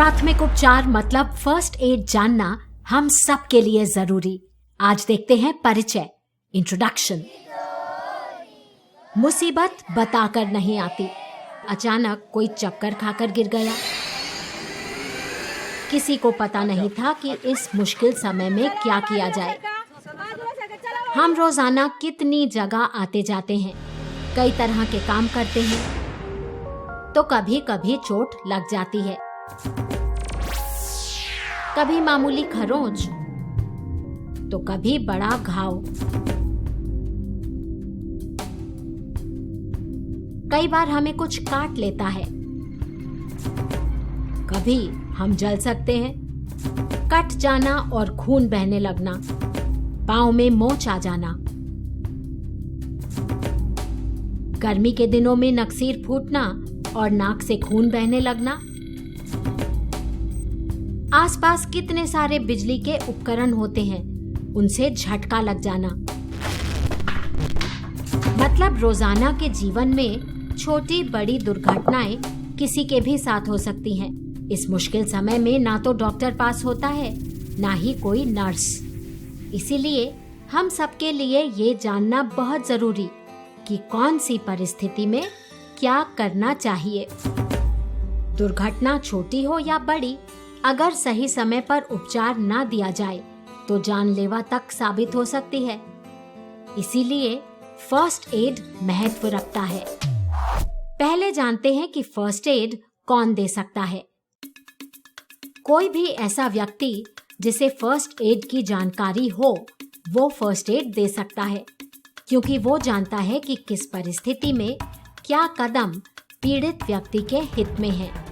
प्राथमिक उपचार मतलब फर्स्ट एड जानना हम सब के लिए जरूरी। आज देखते हैं परिचय, इंट्रोडक्शन। मुसीबत बताकर नहीं आती। अचानक कोई चक्कर खाकर गिर गया। किसी को पता नहीं था कि इस मुश्किल समय में क्या किया जाए। हम रोजाना कितनी जगह आते जाते हैं, कई तरह के काम करते हैं, तो कभी कभी चोट लग जाती है। कभी मामूली खरोंच तो कभी बड़ा घाव। कई बार हमें कुछ काट लेता है। कभी हम जल सकते हैं। कट जाना और खून बहने लगना, पांव में मोच आ जाना, गर्मी के दिनों में नक्सीर फूटना और नाक से खून बहने लगना। आसपास कितने सारे बिजली के उपकरण होते हैं, उनसे झटका लग जाना। मतलब रोजाना के जीवन में छोटी बड़ी दुर्घटनाएं किसी के भी साथ हो सकती हैं। इस मुश्किल समय में ना तो डॉक्टर पास होता है, ना ही कोई नर्स। इसीलिए हम सबके लिए ये जानना बहुत जरूरी कि कौन सी परिस्थिति में क्या करना चाहिए। दुर्घटना छोटी हो या बड़ी, अगर सही समय पर उपचार ना दिया जाए तो जानलेवा तक साबित हो सकती है। इसीलिए फर्स्ट एड महत्व रखता है। पहले जानते हैं कि फर्स्ट एड कौन दे सकता है। कोई भी ऐसा व्यक्ति जिसे फर्स्ट एड की जानकारी हो, वो फर्स्ट एड दे सकता है, क्योंकि वो जानता है कि किस परिस्थिति में क्या कदम पीड़ित व्यक्ति के हित में है।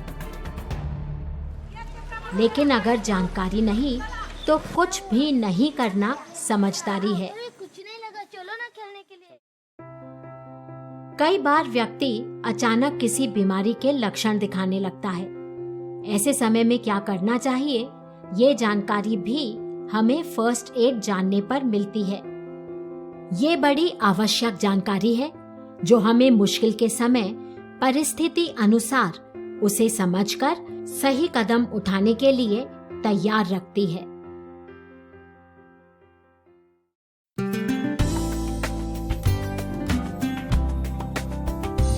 लेकिन अगर जानकारी नहीं तो कुछ भी नहीं करना समझदारी है। कुछ नहीं लगा, चलो ना खेलने के लिए। कई बार व्यक्ति अचानक किसी बीमारी के लक्षण दिखाने लगता है। ऐसे समय में क्या करना चाहिए, ये जानकारी भी हमें फर्स्ट एड जानने पर मिलती है। ये बड़ी आवश्यक जानकारी है जो हमें मुश्किल के समय परिस्थिति अनुसार उसे समझकर सही कदम उठाने के लिए तैयार रखती है।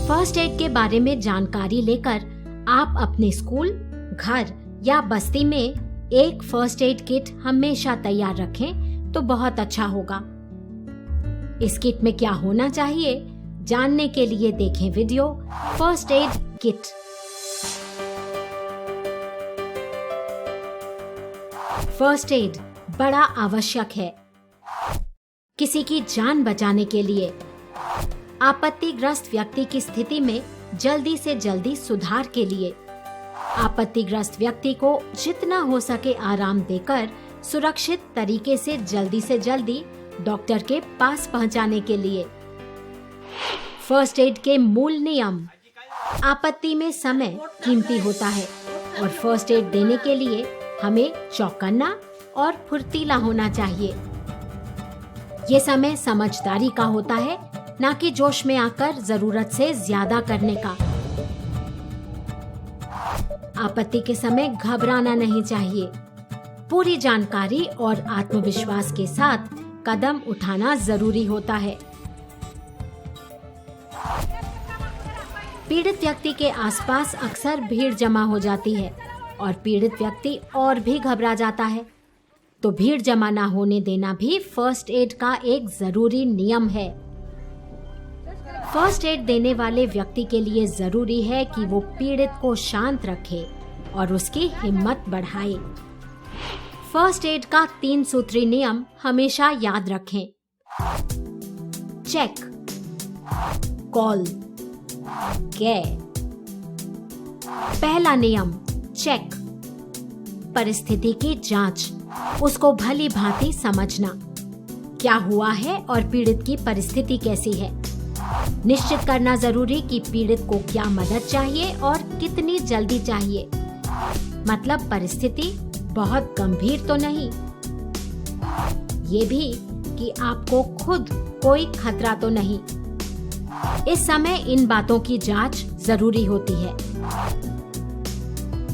फर्स्ट एड के बारे में जानकारी लेकर आप अपने स्कूल, घर या बस्ती में एक फर्स्ट एड किट हमेशा तैयार रखें तो बहुत अच्छा होगा। इस किट में क्या होना चाहिए, जानने के लिए देखें video first aid kit. First aid बड़ा आवश्यक है किसी की जान बचाने के लिए। आपत्तिग्रस्त व्यक्ति की स्थिति में जल्दी से जल्दी सुधार के लिए आपत्तिग्रस्त व्यक्ति को जितना हो सके आराम देकर सुरक्षित तरीके से जल्दी डॉक्टर के पास पहुंचाने के लिए। फर्स्ट एड के मूल नियम। आपत्ति में समय कीमती होता है और फर्स्ट एड देने के लिए हमें चौकन्ना और फुर्तीला होना चाहिए। ये समय समझदारी का होता है, ना कि जोश में आकर जरूरत से ज्यादा करने का। आपत्ति के समय घबराना नहीं चाहिए। पूरी जानकारी और आत्मविश्वास के साथ कदम उठाना जरूरी होता है। पीड़ित व्यक्ति के आसपास अक्सर भीड़ जमा हो जाती है और पीड़ित व्यक्ति और भी घबरा जाता है, तो भीड़ जमा ना होने देना भी फर्स्ट एड का एक जरूरी नियम है। फर्स्ट एड देने वाले व्यक्ति के लिए जरूरी है कि वो पीड़ित को शांत रखे और उसकी हिम्मत बढ़ाए। फर्स्ट एड का 3 सूत्री नियम हमेशा याद रखें। Check, call, care. पहला नियम चेक, परिस्थिति की जांच, उसको भली भांति समझना, क्या हुआ है और पीड़ित की परिस्थिति कैसी है। निश्चित करना जरूरी कि पीड़ित को क्या मदद चाहिए और कितनी जल्दी चाहिए। मतलब परिस्थिति बहुत गंभीर तो नहीं, ये भी कि आपको खुद कोई खतरा तो नहीं। इस समय इन बातों की जांच जरूरी होती है।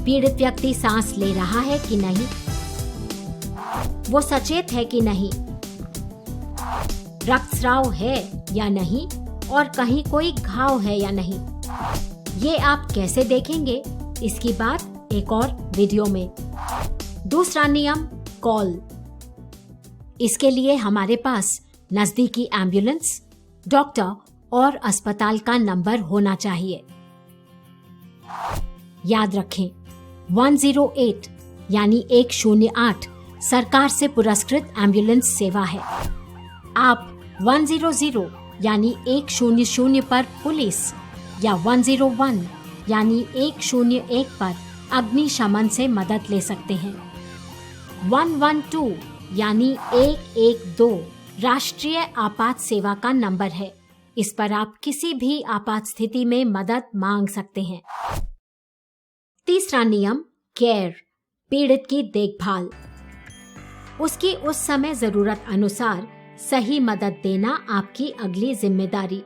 पीड़ित व्यक्ति सांस ले रहा है कि नहीं, वो सचेत है कि नहीं, रक्तस्राव है या नहीं और कहीं कोई घाव है या नहीं। ये आप कैसे देखेंगे, इसकी बात एक और वीडियो में। दूसरा नियम, कॉल। इसके लिए हमारे पास नजदीकी एम्बुलेंस, डॉक्टर और अस्पताल का नंबर होना चाहिए। याद रखें, 108 यानी 108 सरकार से पुरस्कृत एम्बुलेंस सेवा है। आप 100 यानी 100 पर पुलिस या 101 यानी 101 पर अग्निशमन से मदद ले सकते हैं। 112 यानी 112 राष्ट्रीय आपात सेवा का नंबर है। इस पर आप किसी भी आपात स्थिति में मदद मांग सकते हैं। तीसरा नियम, केयर, पीड़ित की देखभाल। उसकी उस समय जरूरत अनुसार सही मदद देना आपकी अगली जिम्मेदारी।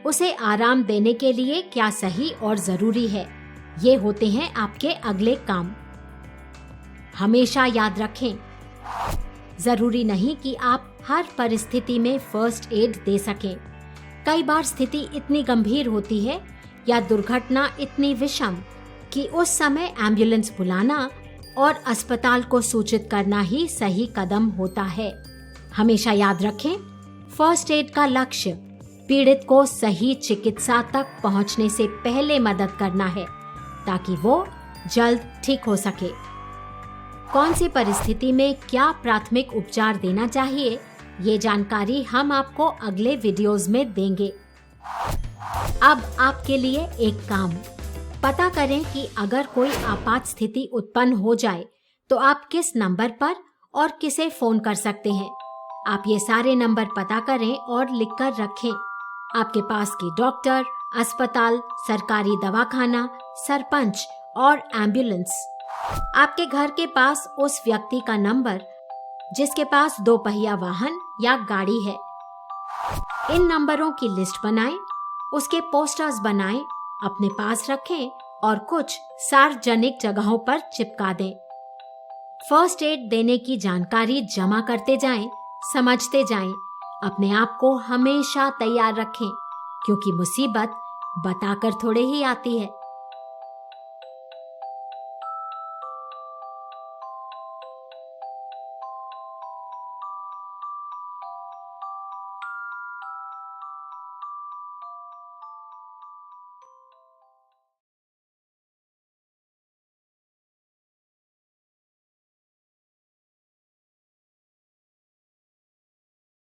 उसे आराम देने के लिए क्या सही और जरूरी है, ये होते हैं आपके अगले काम। हमेशा याद रखें, जरूरी नहीं कि आप हर परिस्थिति में फर्स्ट एड दे सकें। कई बार स्थिति इतनी गंभीर होती है या दुर्घटना इतनी विषम कि उस समय एम्बुलेंस बुलाना और अस्पताल को सूचित करना ही सही कदम होता है। हमेशा याद रखें, फर्स्ट एड का लक्ष्य पीड़ित को सही चिकित्सा तक पहुंचने से पहले मदद करना है ताकि वो जल्द ठीक हो सके। कौन सी परिस्थिति में क्या प्राथमिक उपचार देना चाहिए, ये जानकारी हम आपको अगले वीडियोस में देंगे। अब आपके लिए एक काम, पता करें कि अगर कोई आपात स्थिति उत्पन्न हो जाए तो आप किस नंबर पर और किसे फोन कर सकते हैं। आप ये सारे नंबर पता करें और लिखकर रखें। आपके पास के डॉक्टर, अस्पताल, सरकारी दवाखाना, सरपंच और एम्बुलेंस, आपके घर के पास उस व्यक्ति का नंबर जिसके पास 2 पहिया वाहन या गाड़ी है। इन नंबरों की लिस्ट बनाएं, उसके पोस्टर्स बनाएं, अपने पास रखें और कुछ सार्वजनिक जगहों पर चिपका दें। फर्स्ट एड देने की जानकारी जमा करते जाएं, समझते जाएं। अपने आप को हमेशा तैयार रखें क्योंकि मुसीबत बताकर थोड़े ही आती है।